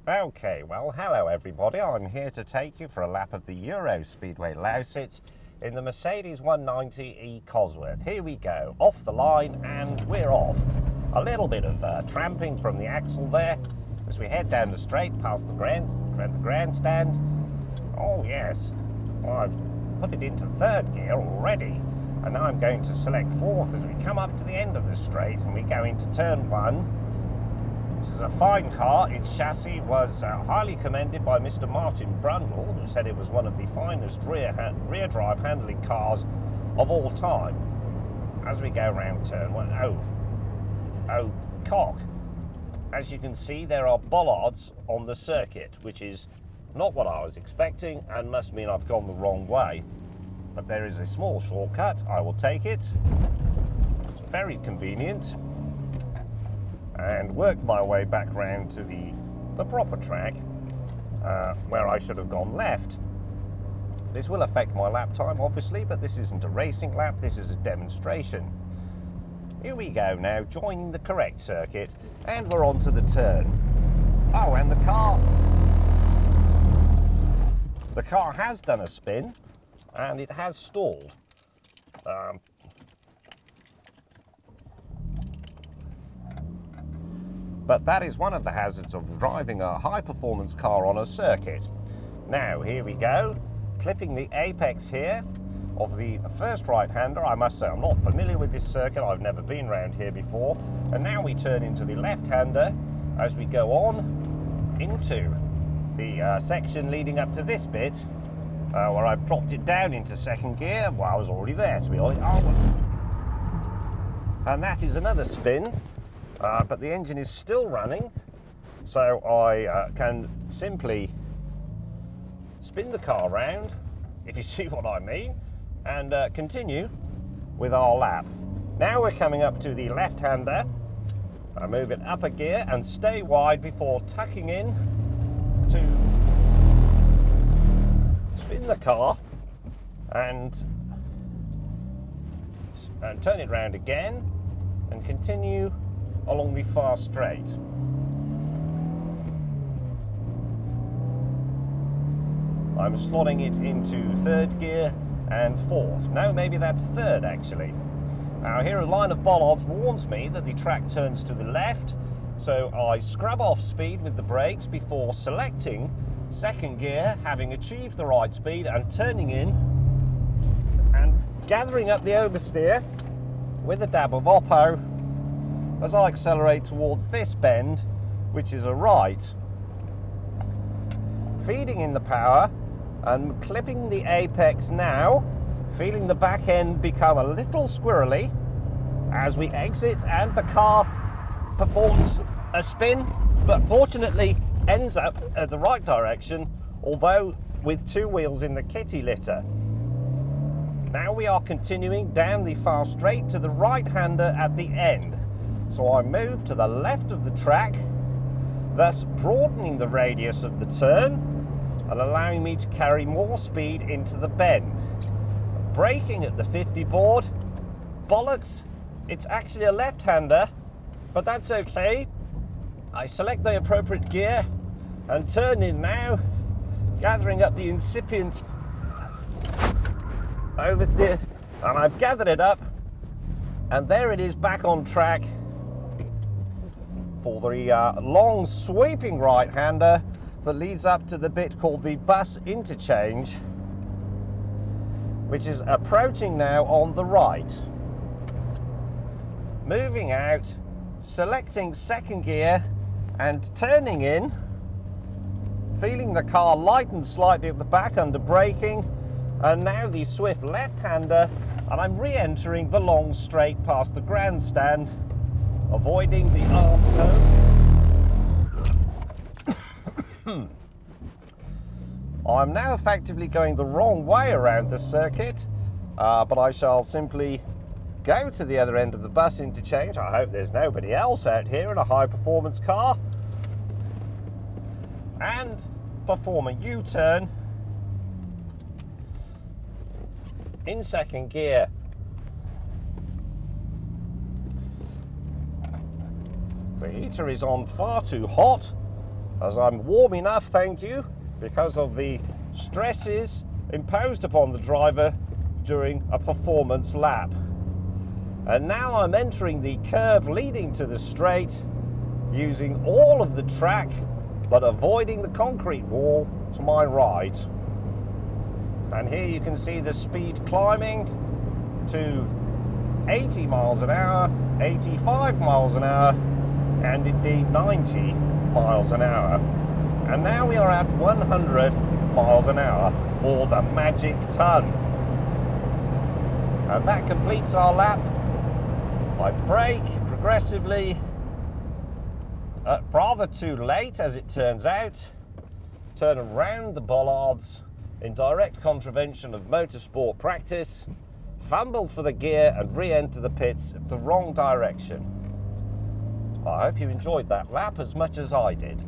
Okay, well, hello everybody. I'm here to take you for a lap of the Euro Speedway Lausitz in the Mercedes 190E Cosworth. Here we go, off the line, and we're off. A little bit of tramping from the axle there as we head down the straight past the grandstand. Oh yes, well, I've put it into third gear already, and now I'm going to select fourth as we come up to the end of the straight and we go into turn one. This is a fine car. Its chassis was highly commended by Mr. Martin Brundle, who said it was one of the finest rear drive handling cars of all time. As we go round turn one, oh cock. As you can see, there are bollards on the circuit, which is not what I was expecting and must mean I've gone the wrong way. But there is a small shortcut. I will take it. It's very convenient. And work my way back round to the proper track where I should have gone left. This will affect my lap time obviously, but this isn't a racing lap, this is a demonstration. Here we go now, joining the correct circuit, and we're on to the turn. Oh, and the car has done a spin and it has stalled. But that is one of the hazards of driving a high-performance car on a circuit. Now, here we go, clipping the apex here of the first right-hander. I must say I'm not familiar with this circuit, I've never been around here before. And now we turn into the left-hander as we go on into the section leading up to this bit, where I've dropped it down into second gear. Well, I was already there, to be honest. And that is another spin. But the engine is still running, so I can simply spin the car round, if you see what I mean, and continue with our lap. Now we're coming up to the left-hander. I move it up a gear and stay wide before tucking in to spin the car and turn it round again and continue along the far straight. I'm slotting it into third gear and fourth. No, maybe that's third actually. Now here a line of bollards warns me that the track turns to the left, so I scrub off speed with the brakes before selecting second gear, having achieved the right speed, and turning in and gathering up the oversteer with a dab of Oppo as I accelerate towards this bend, which is a right. Feeding in the power and clipping the apex now, feeling the back end become a little squirrely as we exit, and the car performs a spin, but fortunately ends up at the right direction, although with two wheels in the kitty litter. Now we are continuing down the far straight to the right-hander at the end. So I move to the left of the track, thus broadening the radius of the turn and allowing me to carry more speed into the bend. Braking at the 50 board, bollocks, it's actually a left-hander, but that's okay. I select the appropriate gear and turn in now, gathering up the incipient oversteer, and I've gathered it up, and there it is back on track for the long sweeping right-hander that leads up to the bit called the bus interchange, which is approaching now on the right. Moving out, selecting second gear and turning in, feeling the car lighten slightly at the back under braking, and now the swift left-hander, and I'm re-entering the long straight past the grandstand, avoiding the arm curve. I'm now effectively going the wrong way around the circuit, but I shall simply go to the other end of the bus interchange. I hope there's nobody else out here in a high-performance car, and perform a U-turn in second gear. The heater is on far too hot, as I'm warm enough, thank you, because of the stresses imposed upon the driver during a performance lap. And now I'm entering the curve leading to the straight, using all of the track, but avoiding the concrete wall to my right. And here you can see the speed climbing to 80 miles an hour, 85 miles an hour, and indeed 90 miles an hour. And now we are at 100 miles an hour, or the magic ton. And that completes our lap. I brake progressively, rather too late as it turns out, turn around the bollards in direct contravention of motorsport practice, fumble for the gear and re-enter the pits at the wrong direction. I hope you enjoyed that lap as much as I did.